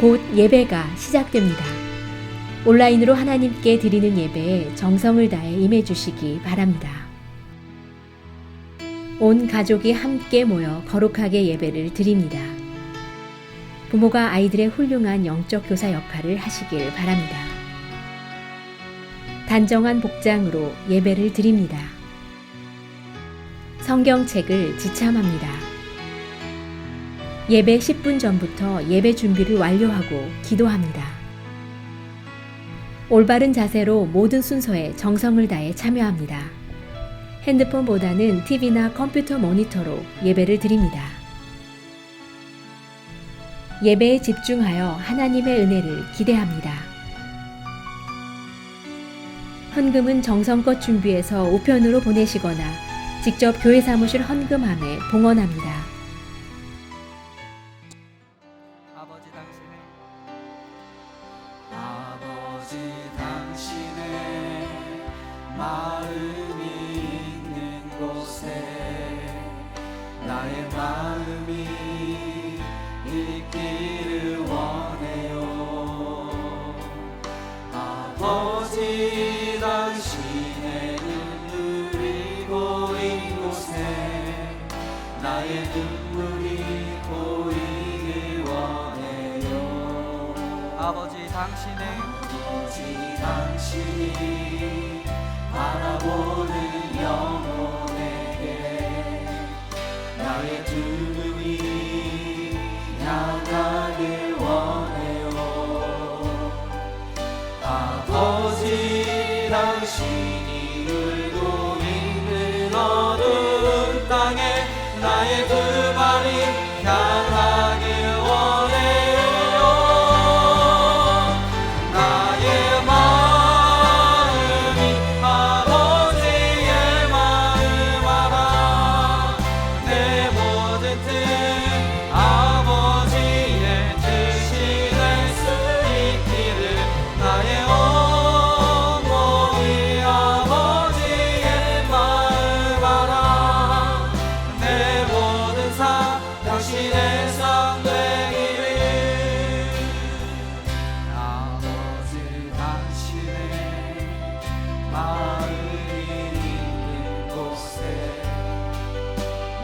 곧 예배가 시작됩니다. 온라인으로 하나님께 드리는 예배에 정성을 다해 임해 주시기 바랍니다. 온 가족이 함께 모여 거룩하게 예배를 드립니다. 부모가 아이들의 훌륭한 영적 교사 역할을 하시길 바랍니다. 단정한 복장으로 예배를 드립니다. 성경책을 지참합니다. 예배 10분 전부터 예배 준비를 완료하고 기도합니다. 올바른 자세로 모든 순서에 정성을 다해 참여합니다. 핸드폰보다는 TV나 컴퓨터 모니터로 예배를 드립니다. 예배에 집중하여 하나님의 은혜를 기대합니다. 헌금은 정성껏 준비해서 우편으로 보내시거나 직접 교회 사무실 헌금함에 봉헌합니다. 아버지 당신의 마음이 있는 곳에 나의 마음이 있기를 원해요. 아버지 당신의 눈물이 고인 곳에 나의 눈물이 고이길 원해요. 아버지 당신이 바라보는 영혼에게 나의 두 눈이 향하길 원해요. 아버지 당신이 울고 있는 어두운 땅에 나의 두 발이 향하길 원해요. 나의 마음이 아버지의 마음 알아. 내 모든 뜻 아버지의 뜻이 될 수 있기를 나의 온몸이 아버지의 마음 알아. 내 모든 삶 당신의 삶 되기를. 아버지 당신의 마음이 있는 곳에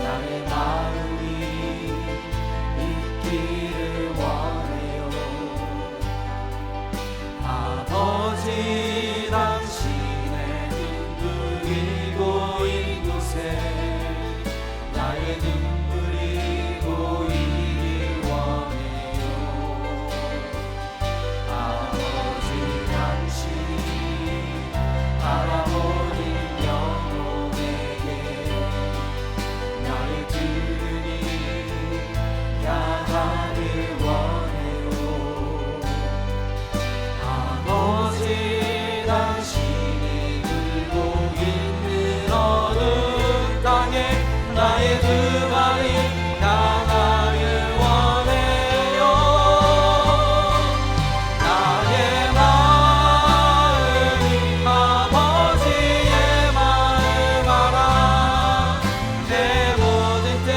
나의 마음이 있기를 원해요. 아버지 당신의 눈물이 고인 곳에 나의 눈물이 고이길 원해요. 아버지 당신이 바라보는 영혼에게 나의 두 눈이 향하길 원해요. 아버지 당신이 울고 있는 어두운 땅에 나의 두 발이 향하길 원해요. 나의 마음이 아버지의 마음 알아. 내 모든 뜻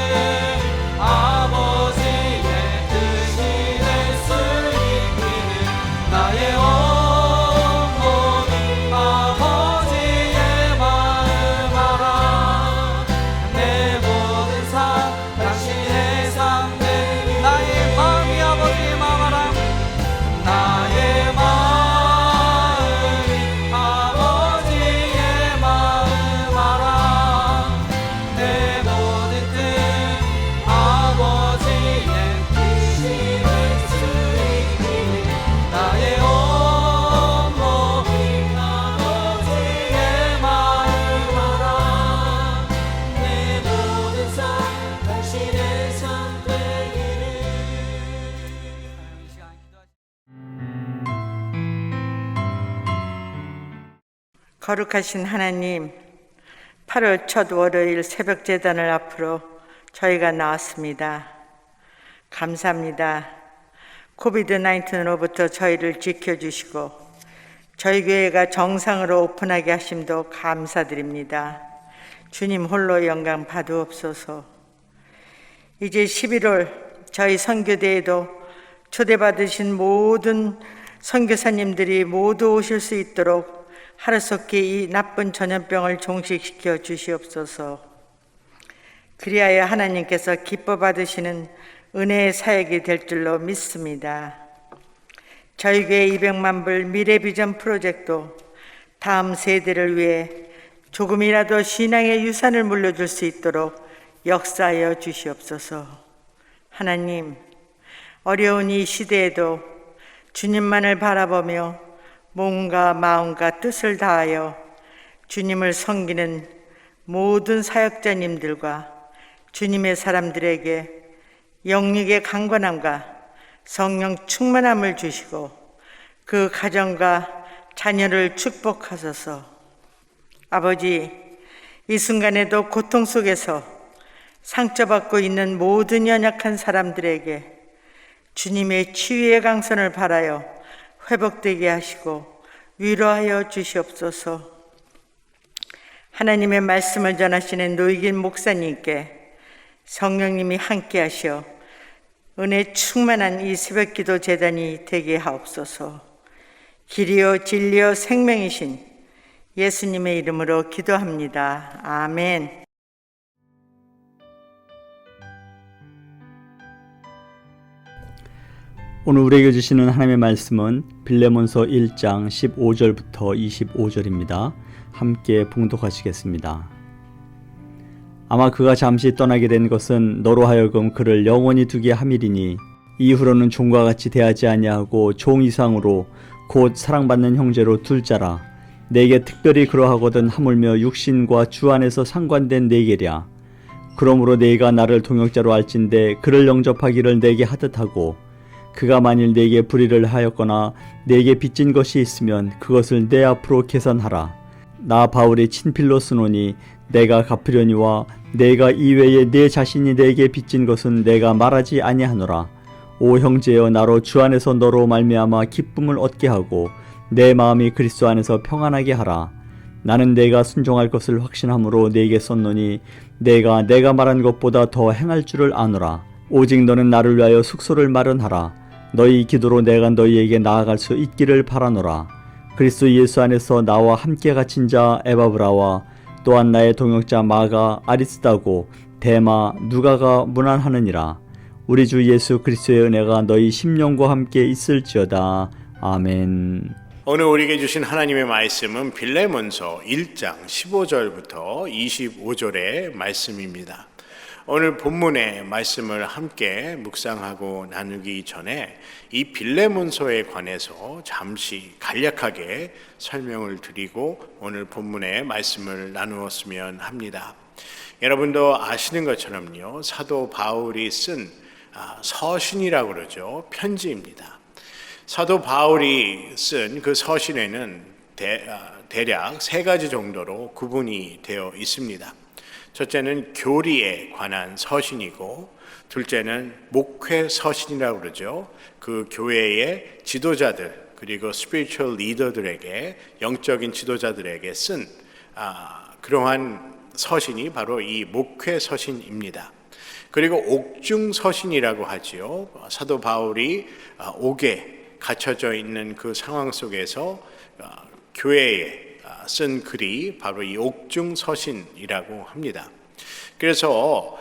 아버지의 뜻이 될 수 있기를 나의 온몸이 아버지의 마음 알아. 내 모든 삶 당신의 삶 되기를. 나의 마음이 아버지의 마음 알아. 나의 마음이 아버지의 마음 알아. 내 모든 뜻 아버지의 뜻이 될 수 있기를 나의 온몸이 아버지의 마음 알아. 내 모든 삶 당신의 삶 되기를. 거룩하신 하나님, 8월 첫 월요일 새벽 제단을 앞으로 저희가 나왔습니다. 감사합니다. 코비드-19로부터 저희를 지켜주시고 저희 교회가 정상으로 오픈하게 하심도 감사드립니다. 주님 홀로 영광 받으옵소서. 이제 11월 저희 선교대회도 초대받으신 모든 선교사님들이 모두 오실 수 있도록 하루속히 이 나쁜 전염병을 종식시켜 주시옵소서. 그리하여 하나님께서 기뻐 받으시는 은혜의 사역이 될 줄로 믿습니다. 저희 교회 200만 불 미래비전 프로젝트도 다음 세대를 위해 조금이라도 신앙의 유산을 물려줄 수 있도록 역사하여 주시옵소서. 하나님, 어려운 이 시대에도 주님만을 바라보며 몸과 마음과 뜻을 다하여 주님을 섬기는 모든 사역자님들과 주님의 사람들에게 영육의 강건함과 성령 충만함을 주시고 그 가정과 자녀를 축복하소서. 아버지, 이 순간에도 고통 속에서 상처받고 있는 모든 연약한 사람들에게 주님의 치유의 강선을 바라여 회복되게 하시고 위로하여 주시옵소서. 하나님의 말씀을 전하시는 노익인 목사님께 성령님이 함께 하시어 은혜 충만한 이 새벽기도 제단이 되게 하옵소서. 길이요 진리요 생명이신 예수님의 이름으로 기도합니다. 아멘. 오늘 우리에게 주시는 하나님의 말씀은 빌레몬서 1장 15절부터 25절입니다. 함께 봉독하시겠습니다. 아마 그가 잠시 떠나게 된 것은 너로 하여금 그를 영원히 두게 함이리니 이후로는 종과 같이 대하지 아니하고 종 이상으로 곧 사랑받는 형제로 둘 자라. 내게 특별히 그러하거든 하물며 육신과 주 안에서 상관된 내게랴. 그러므로 네가 나를 동역자로 알진대 그를 영접하기를 내게 하듯하고 그가 만일 내게 불의를 하였거나 내게 빚진 것이 있으면 그것을 내 앞으로 계산하라. 나 바울이 친필로 쓰노니 내가 갚으려니와 내가 이외에 내 자신이 내게 빚진 것은 내가 말하지 아니하노라. 오 형제여, 나로 주 안에서 너로 말미암아 기쁨을 얻게 하고 내 마음이 그리스도 안에서 평안하게 하라. 나는 내가 순종할 것을 확신함으로 네게 썼노니 내가 말한 것보다 더 행할 줄을 아노라. 오직 너는 나를 위하여 숙소를 마련하라. 너희 기도로 내가 너희에게 나아갈 수 있기를 바라노라. 그리스도 예수 안에서 나와 함께 갇힌 자 에바브라와 또한 나의 동역자 마가, 아리스다고, 데마, 누가가 문안하느니라. 우리 주 예수 그리스도의 은혜가 너희 심령과 함께 있을지어다. 아멘. 오늘 우리에게 주신 하나님의 말씀은 빌레몬서 1장 15절부터 25절의 말씀입니다. 오늘 본문의 말씀을 함께 묵상하고 나누기 전에 이 빌레몬서에 관해서 잠시 간략하게 설명을 드리고 오늘 본문의 말씀을 나누었으면 합니다. 여러분도 아시는 것처럼요, 사도 바울이 쓴 서신이라고 그러죠. 편지입니다. 사도 바울이 쓴 그 서신에는 대략 세 가지 정도로 구분이 되어 있습니다. 첫째는 교리에 관한 서신이고, 둘째는 목회 서신이라고 그러죠. 그 교회의 지도자들 그리고 spiritual leader들에게, 영적인 지도자들에게 쓴 그러한 서신이 바로 이 목회 서신입니다. 그리고 옥중 서신이라고 하지요. 사도 바울이 옥에 갇혀져 있는 그 상황 속에서 교회에 쓴 글이 바로 이 옥중 서신이라고 합니다. 그래서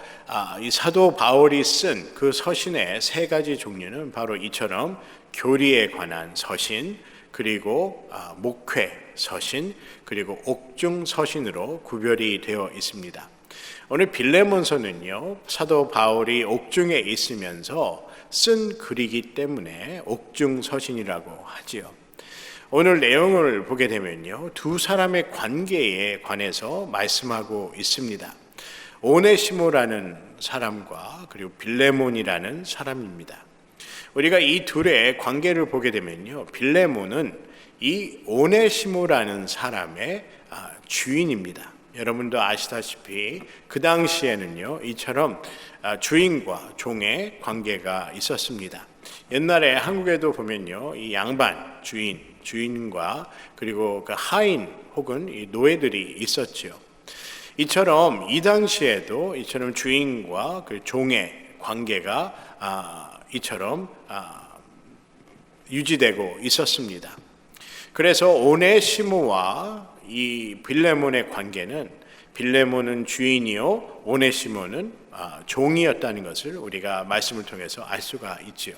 이 사도 바울이 쓴 그 서신의 세 가지 종류는 바로 이처럼 교리에 관한 서신, 그리고 목회 서신, 그리고 옥중 서신으로 구별이 되어 있습니다. 오늘 빌레몬서는요, 사도 바울이 옥중에 있으면서 쓴 글이기 때문에 옥중 서신이라고 하지요. 오늘 내용을 보게 되면요, 두 사람의 관계에 관해서 말씀하고 있습니다. 오네시모라는 사람과 그리고 빌레몬이라는 사람입니다. 우리가 이 둘의 관계를 보게 되면요, 빌레몬은 이 오네시모라는 사람의 주인입니다. 여러분도 아시다시피 그 당시에는요, 이처럼 주인과 종의 관계가 있었습니다. 옛날에 한국에도 보면요, 이 양반, 주인과 그리고 그 하인 혹은 이 노예들이 있었지요. 이처럼 이 당시에도 이처럼 주인과 그 종의 관계가 이처럼 유지되고 있었습니다. 그래서 오네시모와 이 빌레몬의 관계는 빌레몬은 주인이요 오네시모는 종이었다는 것을 우리가 말씀을 통해서 알 수가 있지요.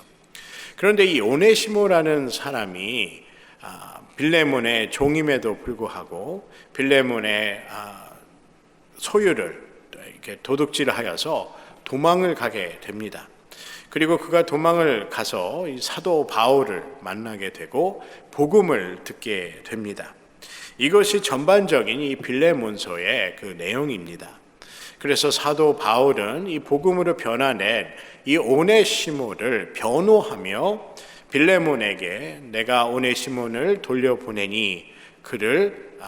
그런데 이 오네시모라는 사람이 빌레몬의 종임에도 불구하고 빌레몬의 소유를 이렇게 도둑질을 하여서 도망을 가게 됩니다. 그리고 그가 도망을 가서 이 사도 바울을 만나게 되고 복음을 듣게 됩니다. 이것이 전반적인 이 빌레몬서의 그 내용입니다. 그래서 사도 바울은 이 복음으로 변화된 이 오네시모를 변호하며 빌레몬에게 내가 오네시몬을 돌려보내니 그를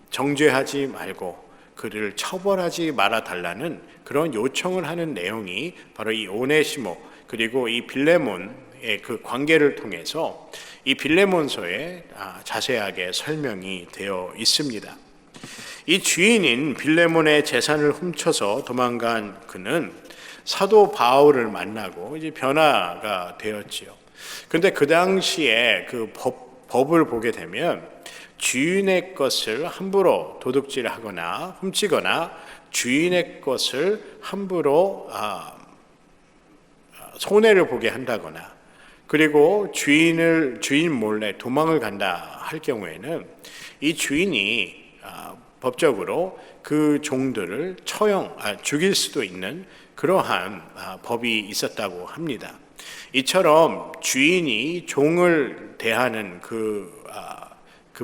정죄하지 말고 그를 처벌하지 말아 달라는 그런 요청을 하는 내용이 바로 이 오네시모 그리고 이 빌레몬의 그 관계를 통해서 이 빌레몬서에 자세하게 설명이 되어 있습니다. 이 주인인 빌레몬의 재산을 훔쳐서 도망간 그는 사도 바울을 만나고 이제 변화가 되었지요. 근데 그 당시에 그 법을 보게 되면 주인의 것을 함부로 도둑질하거나 훔치거나 주인의 것을 함부로 손해를 보게 한다거나 그리고 주인 몰래 도망을 간다 할 경우에는 이 주인이 법적으로 그 종들을 죽일 수도 있는 그러한 법이 있었다고 합니다. 이처럼 주인이 종을 대하는 그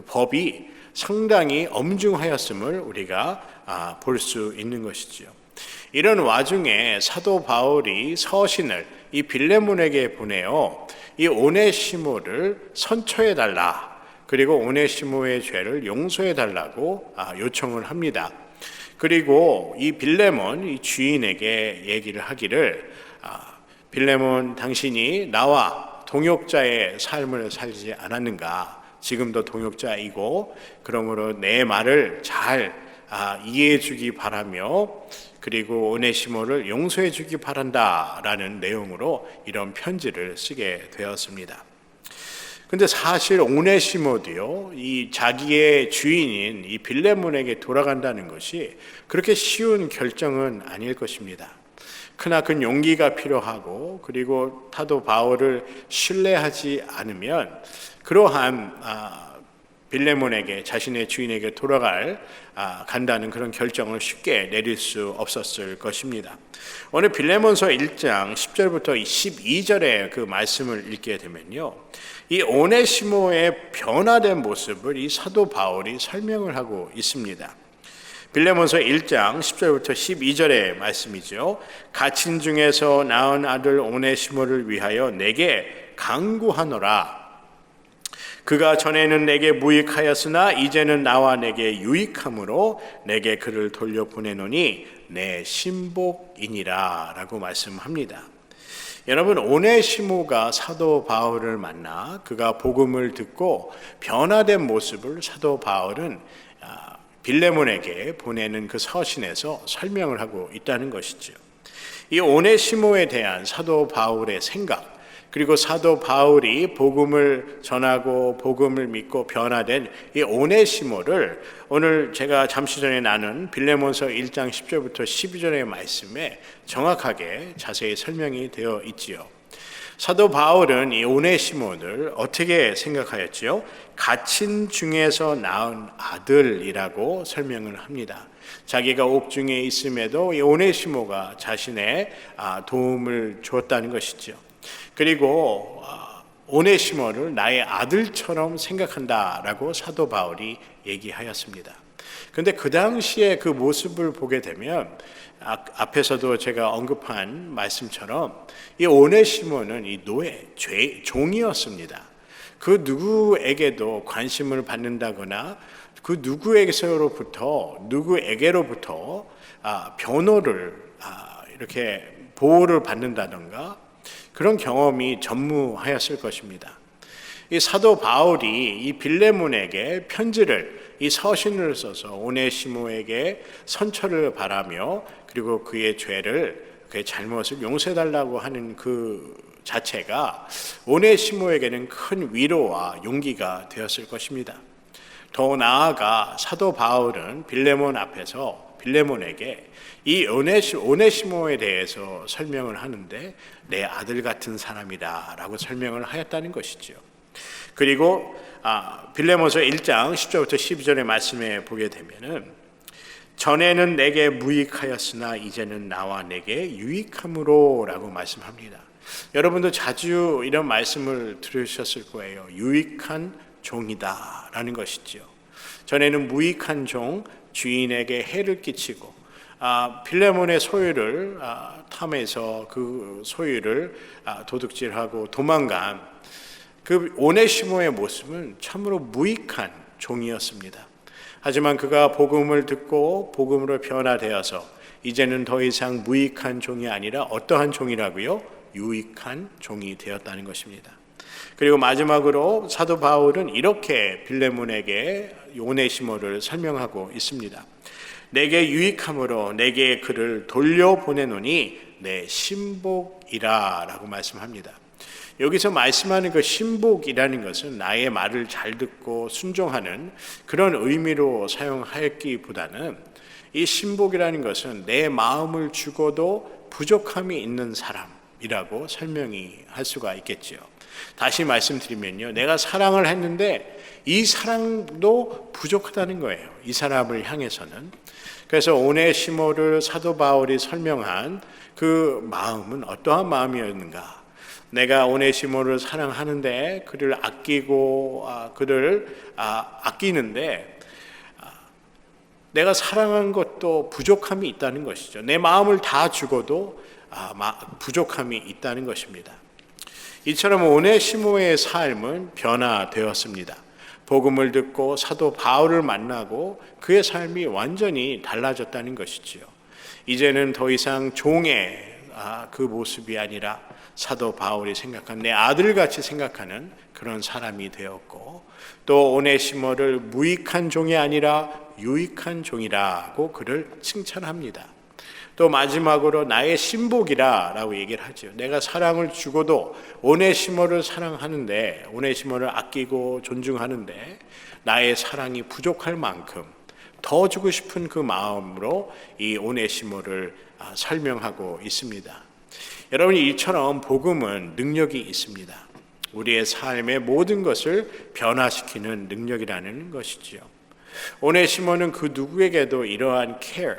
법이 상당히 엄중하였음을 우리가 볼 수 있는 것이지요. 이런 와중에 사도 바울이 서신을 이 빌레몬에게 보내어 이 오네시모를 선처해 달라. 그리고 오네시모의 죄를 용서해 달라고 요청을 합니다. 그리고 이 빌레몬 이 주인에게 얘기를 하기를 빌레몬 당신이 나와 동역자의 삶을 살지 않았는가? 지금도 동역자이고 그러므로 내 말을 잘 이해해 주기 바라며 그리고 오네시모를 용서해 주기 바란다라는 내용으로 이런 편지를 쓰게 되었습니다. 근데 사실 오네시모도요, 이 자기의 주인인 이 빌레몬에게 돌아간다는 것이 그렇게 쉬운 결정은 아닐 것입니다. 크나큰 용기가 필요하고 그리고 사도 바울을 신뢰하지 않으면 그러한 빌레몬에게 자신의 주인에게 간다는 그런 결정을 쉽게 내릴 수 없었을 것입니다. 오늘 빌레몬서 1장 10절부터 12절의 그 말씀을 읽게 되면요, 이 오네시모의 변화된 모습을 이 사도 바울이 설명을 하고 있습니다. 빌레몬서 1장 10절부터 12절의 말씀이죠. 갇힌 중에서 낳은 아들 오네시모를 위하여 내게 간구하노라. 그가 전에는 내게 무익하였으나 이제는 나와 내게 유익함으로 내게 그를 돌려보내노니 내 신복이니라 라고 말씀합니다. 여러분, 오네시모가 사도 바울을 만나 그가 복음을 듣고 변화된 모습을 사도 바울은 빌레몬에게 보내는 그 서신에서 설명을 하고 있다는 것이죠. 이 오네시모에 대한 사도 바울의 생각, 그리고 사도 바울이 복음을 전하고 복음을 믿고 변화된 이 오네시모를 오늘 제가 잠시 전에 나눈 빌레몬서 1장 10절부터 12절의 말씀에 정확하게 자세히 설명이 되어 있지요. 사도 바울은 이 오네시모를 어떻게 생각하였지요? 갇힌 중에서 낳은 아들이라고 설명을 합니다. 자기가 옥중에 있음에도 이 오네시모가 자신의 도움을 주었다는 것이죠. 그리고 오네시모를 나의 아들처럼 생각한다라고 사도 바울이 얘기하였습니다. 그런데 그 당시에 그 모습을 보게 되면 앞에서도 제가 언급한 말씀처럼 이 오네시모는 이 종이었습니다. 그 누구에게도 관심을 받는다거나 그 누구에게로부터 변호를 이렇게 보호를 받는다던가 그런 경험이 전무하였을 것입니다. 이 사도 바울이 이 빌레몬에게 이 서신을 써서 오네시모에게 선처를 바라며 그리고 그의 잘못을 용서해달라고 하는 그 자체가 오네시모에게는 큰 위로와 용기가 되었을 것입니다. 더 나아가 사도 바울은 빌레몬 앞에서 빌레몬에게 이 오네시모에 대해서 설명을 하는데 내 아들 같은 사람이다 라고 설명을 하였다는 것이죠. 그리고 빌레몬서 1장 10절부터 12절의 말씀에 보게 되면은 전에는 내게 무익하였으나 이제는 나와 내게 유익함으로 라고 말씀합니다. 여러분도 자주 이런 말씀을 들으셨을 거예요. 유익한 종이다 라는 것이죠. 전에는 무익한 종, 주인에게 해를 끼치고 빌레몬의 소유를 탐해서 그 소유를 도둑질하고 도망간 그 오네시모의 모습은 참으로 무익한 종이었습니다. 하지만 그가 복음을 듣고 복음으로 변화되어서 이제는 더 이상 무익한 종이 아니라 어떠한 종이라고요? 유익한 종이 되었다는 것입니다. 그리고 마지막으로 사도 바울은 이렇게 빌레몬에게 오네시모를 설명하고 있습니다. 내게 유익함으로 내게 그를 돌려보내노니 내 신복이라 라고 말씀합니다. 여기서 말씀하는 그 신복이라는 것은 나의 말을 잘 듣고 순종하는 그런 의미로 사용하였기보다는 이 신복이라는 것은 내 마음을 주고도 부족함이 있는 사람이라고 설명이 할 수가 있겠죠. 다시 말씀드리면요, 내가 사랑을 했는데 이 사랑도 부족하다는 거예요. 이 사람을 향해서는. 그래서 오네시모를 사도 바울이 설명한 그 마음은 어떠한 마음이었는가? 내가 오네시모를 사랑하는데 그를 아끼고 그를 아끼는데 내가 사랑한 것도 부족함이 있다는 것이죠. 내 마음을 다 주고도 부족함이 있다는 것입니다. 이처럼 오네시모의 삶은 변화되었습니다. 복음을 듣고 사도 바울을 만나고 그의 삶이 완전히 달라졌다는 것이지요. 이제는 더 이상 종의 그 모습이 아니라 사도 바울이 생각한 내 아들같이 생각하는 그런 사람이 되었고, 또 오네시모를 무익한 종이 아니라 유익한 종이라고 그를 칭찬합니다. 또 마지막으로 나의 신복이라 라고 얘기를 하죠. 내가 사랑을 주고도 오네시모를 사랑하는데, 오네시모를 아끼고 존중하는데 나의 사랑이 부족할 만큼 더 주고 싶은 그 마음으로 이 오네시모를 설명하고 있습니다. 여러분, 이처럼 복음은 능력이 있습니다. 우리의 삶의 모든 것을 변화시키는 능력이라는 것이지요. 오네시모는 그 누구에게도 이러한 care,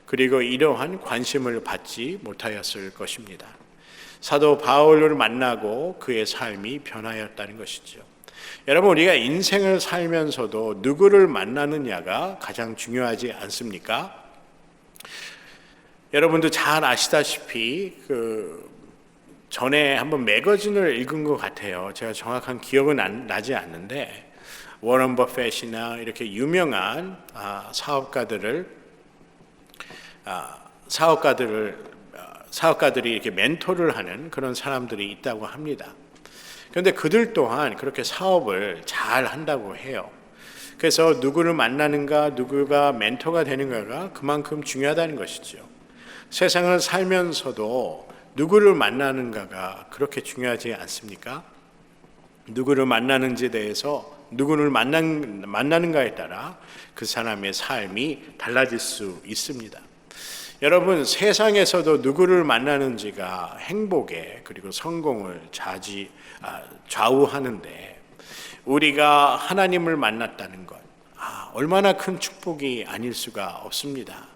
그리고 이러한 관심을 받지 못하였을 것입니다. 사도 바울을 만나고 그의 삶이 변하였다는 것이죠. 여러분, 우리가 인생을 살면서도 누구를 만나느냐가 가장 중요하지 않습니까? 여러분도 잘 아시다시피 전에 한번 매거진을 읽은 것 같아요. 제가 정확한 기억은 나지 않는데 워런 버핏이나 이렇게 유명한 사업가들이 이렇게 멘토를 하는 그런 사람들이 있다고 합니다. 그런데 그들 또한 그렇게 사업을 잘 한다고 해요. 그래서 누구를 만나는가, 누구가 멘토가 되는가가 그만큼 중요하다는 것이죠. 세상을 살면서도 누구를 만나는가가 그렇게 중요하지 않습니까? 누구를 만나는지에 대해서, 누구를 만나는가에 따라 그 사람의 삶이 달라질 수 있습니다. 여러분, 세상에서도 누구를 만나는지가 행복에 그리고 성공을 좌우하는데, 우리가 하나님을 만났다는 것, 얼마나 큰 축복이 아닐 수가 없습니다.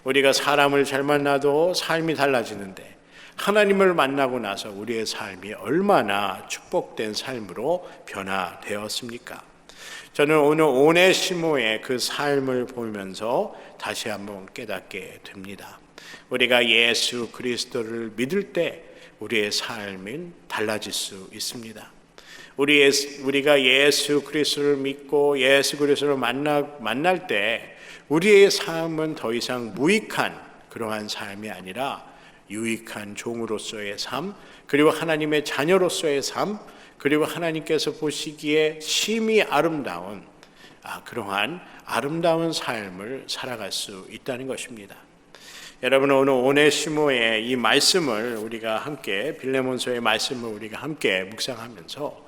우리가 사람을 잘 만나도 삶이 달라지는데, 하나님을 만나고 나서 우리의 삶이 얼마나 축복된 삶으로 변화되었습니까? 저는 오늘 오네시모의 그 삶을 보면서 다시 한번 깨닫게 됩니다. 우리가 예수 그리스도를 믿을 때 우리의 삶은 달라질 수 있습니다. 우리가 예수 그리스도를 믿고 예수 그리스도를 만날 때 우리의 삶은 더 이상 무익한 그러한 삶이 아니라 유익한 종으로서의 삶, 그리고 하나님의 자녀로서의 삶, 그리고 하나님께서 보시기에 심히 아름다운 그러한 아름다운 삶을 살아갈 수 있다는 것입니다. 여러분, 오늘 오네시모의 이 말씀을 우리가 함께, 빌레몬서의 말씀을 우리가 함께 묵상하면서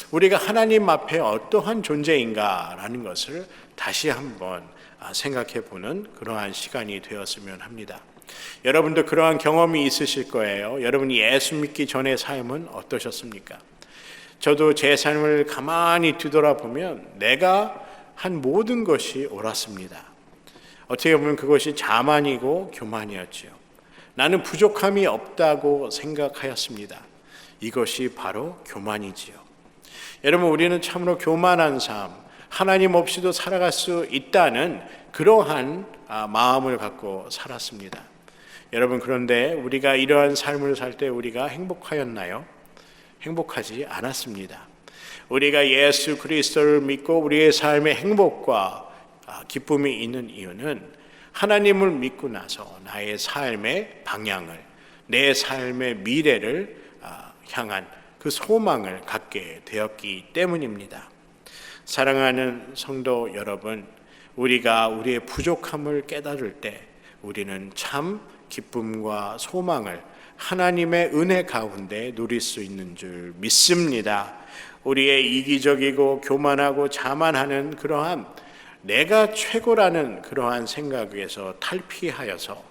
우리가 하나님 앞에 어떠한 존재인가라는 것을 다시 한번 생각해 보는 그러한 시간이 되었으면 합니다. 여러분도 그러한 경험이 있으실 거예요. 여러분이 예수 믿기 전의 삶은 어떠셨습니까? 저도 제 삶을 가만히 뒤돌아보면 내가 한 모든 것이 옳았습니다. 어떻게 보면 그것이 자만이고 교만이었지요. 나는 부족함이 없다고 생각하였습니다. 이것이 바로 교만이지요. 여러분, 우리는 참으로 교만한 삶, 하나님 없이도 살아갈 수 있다는 그러한 마음을 갖고 살았습니다. 여러분, 그런데 우리가 이러한 삶을 살 때 우리가 행복하였나요? 행복하지 않았습니다. 우리가 예수 그리스도를 믿고 우리의 삶의 행복과 기쁨이 있는 이유는 하나님을 믿고 나서 나의 삶의 방향을, 내 삶의 미래를 향한 그 소망을 갖게 되었기 때문입니다. 사랑하는 성도 여러분, 우리가 우리의 부족함을 깨달을 때 우리는 참 기쁨과 소망을 하나님의 은혜 가운데 누릴 수 있는 줄 믿습니다. 우리의 이기적이고 교만하고 자만하는 그러한 내가 최고라는 그러한 생각에서 탈피하여서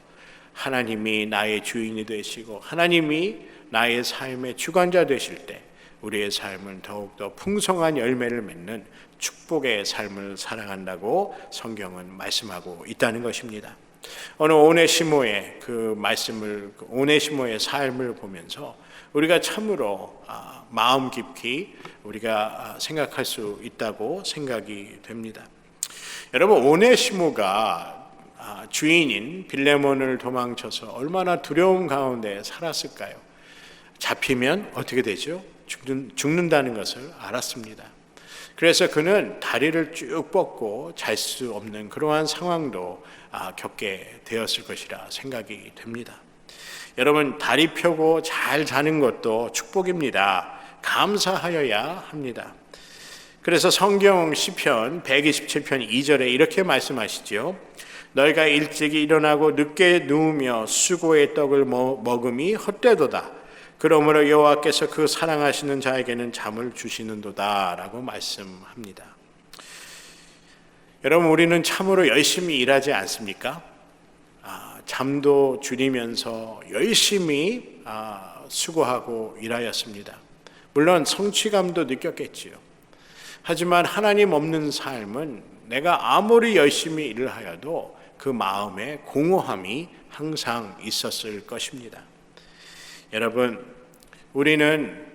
하나님이 나의 주인이 되시고 하나님이 나의 삶의 주관자 되실 때 우리의 삶은 더욱더 풍성한 열매를 맺는 축복의 삶을 살아간다고 성경은 말씀하고 있다는 것입니다. 오늘 오네시모의 그 말씀을, 오네시모의 삶을 보면서 우리가 참으로 마음 깊이 우리가 생각할 수 있다고 생각이 됩니다. 여러분, 오네시모가 주인인 빌레몬을 도망쳐서 얼마나 두려움 가운데 살았을까요? 잡히면 어떻게 되죠? 죽는다는 것을 알았습니다. 그래서 그는 다리를 쭉 뻗고 잘 수 없는 그러한 상황도 겪게 되었을 것이라 생각이 됩니다. 여러분, 다리 펴고 잘 자는 것도 축복입니다. 감사하여야 합니다. 그래서 성경 시편 127편 2절에 이렇게 말씀하시죠. 너희가 일찍이 일어나고 늦게 누우며 수고의 떡을 먹음이 헛되도다. 그러므로 여호와께서 그 사랑하시는 자에게는 잠을 주시는도다 라고 말씀합니다. 여러분, 우리는 참으로 열심히 일하지 않습니까? 잠도 줄이면서 열심히 수고하고 일하였습니다. 물론 성취감도 느꼈겠지요. 하지만 하나님 없는 삶은 내가 아무리 열심히 일을 하여도 그 마음에 공허함이 항상 있었을 것입니다. 여러분, 우리는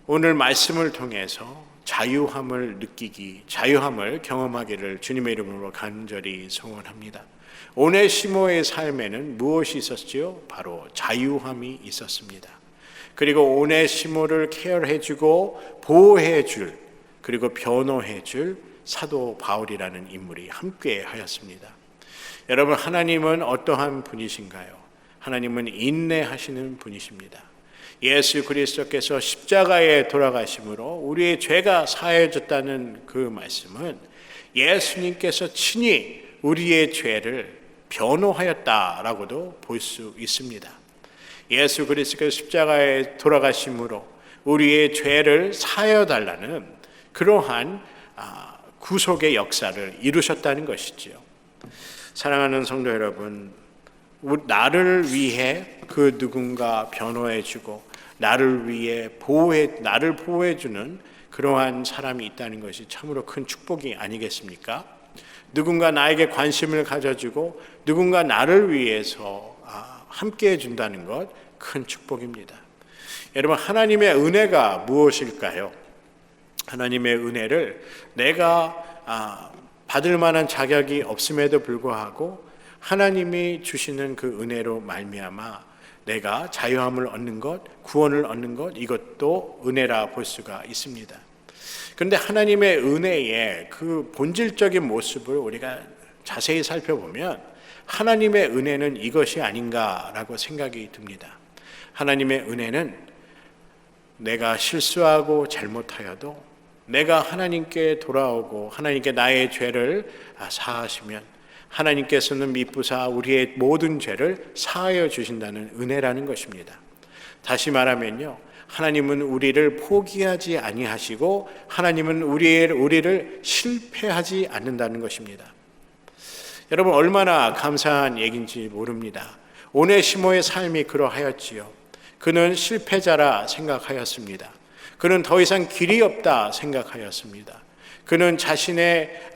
오늘 말씀을 통해서 자유함을 느끼기, 자유함을 경험하기를 주님의 이름으로 간절히 소원합니다. 오네시모의 삶에는 무엇이 있었지요? 바로 자유함이 있었습니다. 그리고 오네시모를 케어해주고 보호해줄, 그리고 변호해줄 사도 바울이라는 인물이 함께 하였습니다. 여러분, 하나님은 어떠한 분이신가요? 하나님은 인내하시는 분이십니다. 예수 그리스도께서 십자가에 돌아가심으로 우리의 죄가 사해졌다는 그 말씀은 예수님께서 친히 우리의 죄를 변호하였다라고도 볼 수 있습니다. 예수 그리스도께서 십자가에 돌아가심으로 우리의 죄를 사하여달라는 그러한 구속의 역사를 이루셨다는 것이지요. 사랑하는 성도 여러분, 나를 위해 그 누군가 변호해주고 나를 위해 나를 보호해주는 그러한 사람이 있다는 것이 참으로 큰 축복이 아니겠습니까? 누군가 나에게 관심을 가져주고 누군가 나를 위해서 함께 해준다는 것, 큰 축복입니다. 여러분, 하나님의 은혜가 무엇일까요? 하나님의 은혜를 내가 받을 만한 자격이 없음에도 불구하고 하나님이 주시는 그 은혜로 말미암아 내가 자유함을 얻는 것, 구원을 얻는 것, 이것도 은혜라 볼 수가 있습니다. 그런데 하나님의 은혜의 그 본질적인 모습을 우리가 자세히 살펴보면 하나님의 은혜는 이것이 아닌가라고 생각이 듭니다. 하나님의 은혜는 내가 실수하고 잘못하여도 내가 하나님께 돌아오고 하나님께 나의 죄를 사하시면 하나님께서는 미쁘사 우리의 모든 죄를 사하여 주신다는 은혜라는 것입니다. 다시 말하면요, 하나님은 우리를 포기하지 아니하시고 하나님은 우리를 실패하지 않는다는 것입니다. 여러분, 얼마나 감사한 얘기인지 모릅니다. 오네시모의 삶이 그러하였지요. 그는 실패자라 생각하였습니다. 그는 더 이상 길이 없다 생각하였습니다. 그는 자신의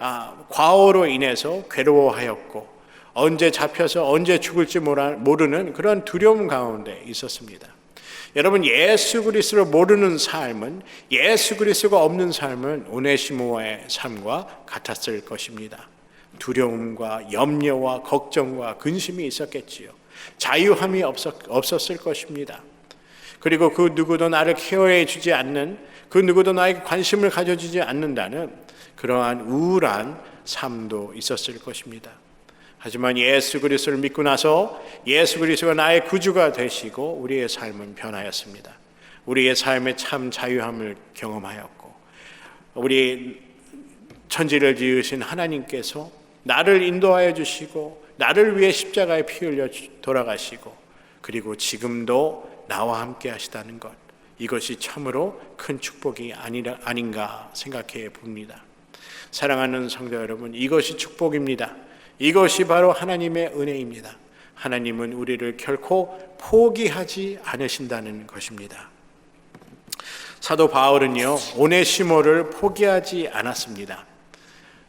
과오로 인해서 괴로워하였고 언제 잡혀서 언제 죽을지 모르는 그런 두려움 가운데 있었습니다. 여러분, 예수 그리스도를 모르는 삶은, 예수 그리스도가 없는 삶은 오네시모의 삶과 같았을 것입니다. 두려움과 염려와 걱정과 근심이 있었겠지요. 자유함이 없었을 것입니다. 그리고 그 누구도 나를 케어해 주지 않는, 그 누구도 나에게 관심을 가져주지 않는다는 그러한 우울한 삶도 있었을 것입니다. 하지만 예수 그리스도를 믿고 나서 예수 그리스도가 나의 구주가 되시고 우리의 삶은 변하였습니다. 우리의 삶에 참 자유함을 경험하였고, 우리 천지를 지으신 하나님께서 나를 인도하여 주시고 나를 위해 십자가에 피 흘려 돌아가시고, 그리고 지금도 나와 함께 하시다는 것, 이것이 참으로 큰 축복이 아닌가 생각해 봅니다. 사랑하는 성도 여러분, 이것이 축복입니다. 이것이 바로 하나님의 은혜입니다. 하나님은 우리를 결코 포기하지 않으신다는 것입니다. 사도 바울은요, 오네시모를 포기하지 않았습니다.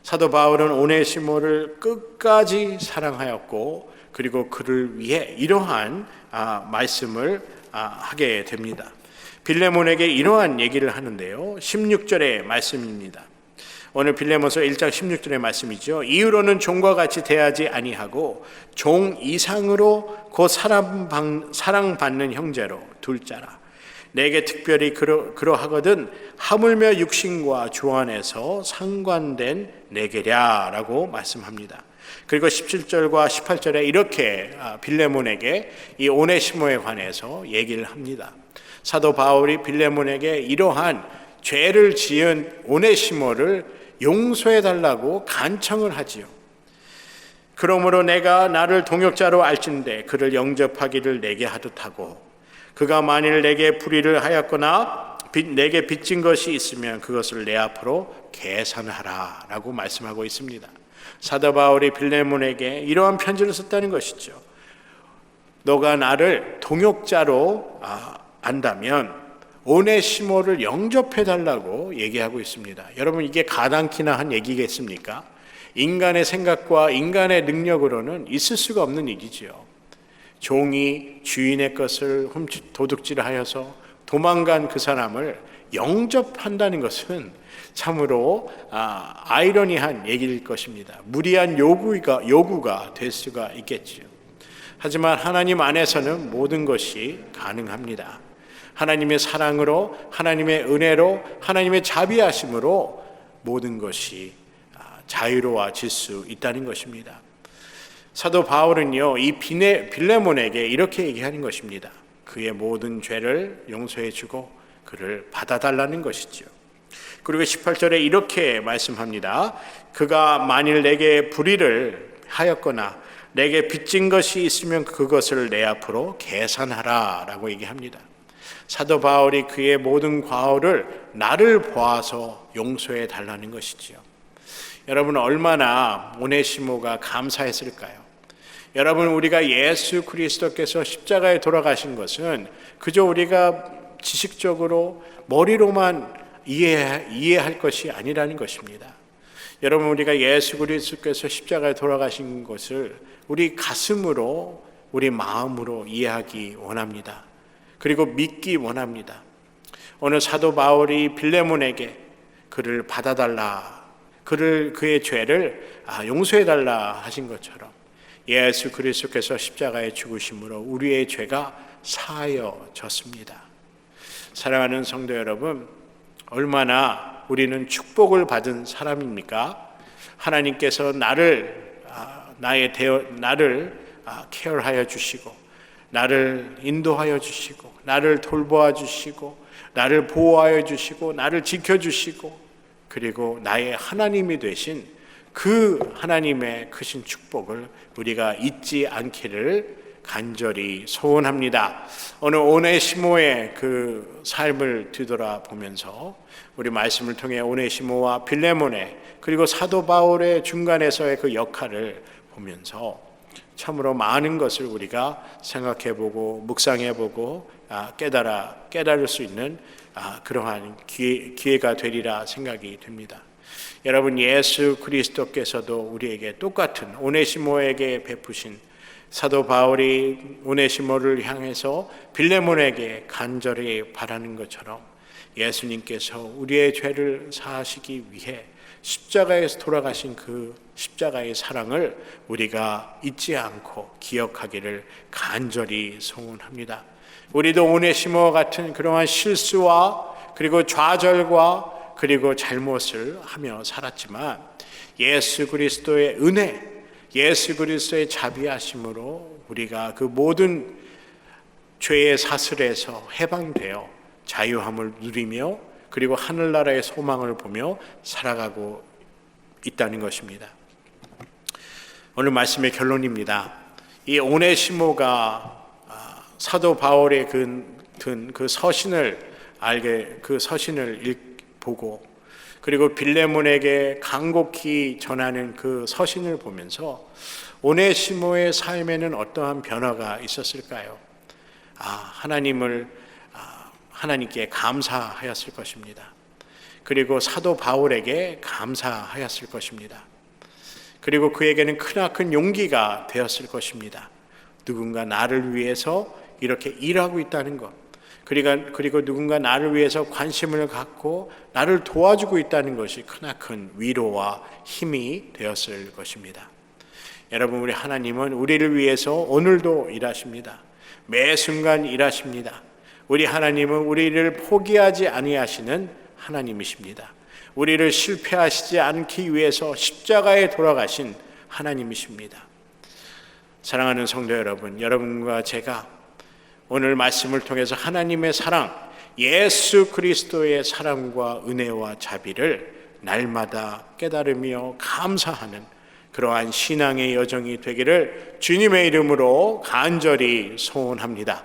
사도 바울은 오네시모를 끝까지 사랑하였고, 그리고 그를 위해 이러한 말씀을 하게 됩니다. 빌레몬에게 이러한 얘기를 하는데요, 16절의 말씀입니다. 오늘 빌레몬서 1장 16절의 말씀이죠. 이후로는 종과 같이 대하지 아니하고 종 이상으로 곧 사랑받는 형제로 둘 자라. 내게 특별히 그러하거든 하물며 육신과 조안에서 상관된 내게랴 라고 말씀합니다. 그리고 17절과 18절에 이렇게 빌레몬에게 이 오네시모에 관해서 얘기를 합니다. 사도 바울이 빌레몬에게 이러한 죄를 지은 오네시모를 용서해 달라고 간청을 하지요. 그러므로 내가 나를 동역자로 알진대 그를 영접하기를 내게 하듯 하고, 그가 만일 내게 불의를 하였거나 내게 빚진 것이 있으면 그것을 내 앞으로 계산하라 라고 말씀하고 있습니다. 사도 바울이 빌레몬에게 이러한 편지를 썼다는 것이죠. 너가 나를 동역자로 안다면 오네시모를 영접해 달라고 얘기하고 있습니다. 여러분, 이게 가당키나 한 얘기겠습니까? 인간의 생각과 인간의 능력으로는 있을 수가 없는 일이죠. 종이 주인의 것을 도둑질하여서 도망간 그 사람을 영접한다는 것은 참으로 아이러니한 얘기일 것입니다. 무리한 요구가 될 수가 있겠지요. 하지만 하나님 안에서는 모든 것이 가능합니다. 하나님의 사랑으로, 하나님의 은혜로, 하나님의 자비하심으로 모든 것이 자유로워질 수 있다는 것입니다. 사도 바울은요, 이 빌레몬에게 이렇게 얘기하는 것입니다. 그의 모든 죄를 용서해 주고 그를 받아달라는 것이죠. 그리고 18절에 이렇게 말씀합니다. 그가 만일 내게 불의를 하였거나 내게 빚진 것이 있으면 그것을 내 앞으로 계산하라 라고 얘기합니다. 사도 바울이 그의 모든 과오를 나를 보아서 용서해 달라는 것이지요. 여러분, 얼마나 오네시모가 감사했을까요? 여러분, 우리가 예수 그리스도께서 십자가에 돌아가신 것은 그저 우리가 지식적으로 머리로만 이해할 것이 아니라는 것입니다. 여러분, 우리가 예수 그리스도께서 십자가에 돌아가신 것을 우리 가슴으로, 우리 마음으로 이해하기 원합니다. 그리고 믿기 원합니다. 오늘 사도 바울이 빌레몬에게 그를 받아달라, 그의 죄를 용서해달라 하신 것처럼 예수 그리스도께서 십자가에 죽으심으로 우리의 죄가 사하여졌습니다. 사랑하는 성도 여러분, 얼마나 우리는 축복을 받은 사람입니까? 하나님께서 나를 케어하여 주시고, 나를 인도하여 주시고, 나를 돌보아 주시고, 나를 보호하여 주시고, 나를 지켜주시고, 그리고 나의 하나님이 되신 그 하나님의 크신 축복을 우리가 잊지 않기를 간절히 소원합니다. 오늘 오네시모의 그 삶을 뒤돌아보면서 우리 말씀을 통해 오네시모와 빌레몬의 그리고 사도 바울의 중간에서의 그 역할을 보면서 참으로 많은 것을 우리가 생각해보고 묵상해보고 깨달을 수 있는 그러한 기회가 되리라 생각이 됩니다. 여러분, 예수 그리스도께서도 우리에게 똑같은 오네시모에게 베푸신 사도 바울이 오네시모를 향해서 빌레몬에게 간절히 바라는 것처럼 예수님께서 우리의 죄를 사하시기 위해 십자가에서 돌아가신 그 십자가의 사랑을 우리가 잊지 않고 기억하기를 간절히 소원합니다. 우리도 오네시모와 같은 그러한 실수와 그리고 좌절과 그리고 잘못을 하며 살았지만 예수 그리스도의 은혜, 예수 그리스도의 자비하심으로 우리가 그 모든 죄의 사슬에서 해방되어 자유함을 누리며 그리고 하늘나라의 소망을 보며 살아가고 있다는 것입니다. 오늘 말씀의 결론입니다. 이 오네시모가 사도 바울의 그 서신을 보고 그리고 빌레몬에게 간곡히 전하는 그 서신을 보면서 오네시모의 삶에는 어떠한 변화가 있었을까요? 하나님께 감사하였을 것입니다. 그리고 사도 바울에게 감사하였을 것입니다. 그리고 그에게는 크나큰 용기가 되었을 것입니다. 누군가 나를 위해서 이렇게 일하고 있다는 것, 그리고 누군가 나를 위해서 관심을 갖고 나를 도와주고 있다는 것이 크나큰 위로와 힘이 되었을 것입니다. 여러분, 우리 하나님은 우리를 위해서 오늘도 일하십니다. 매 순간 일하십니다. 우리 하나님은 우리를 포기하지 아니하시는 하나님이십니다. 우리를 실패하시지 않기 위해서 십자가에 돌아가신 하나님이십니다. 사랑하는 성도 여러분, 여러분과 제가 오늘 말씀을 통해서 하나님의 사랑, 예수 그리스도의 사랑과 은혜와 자비를 날마다 깨달으며 감사하는 그러한 신앙의 여정이 되기를 주님의 이름으로 간절히 소원합니다.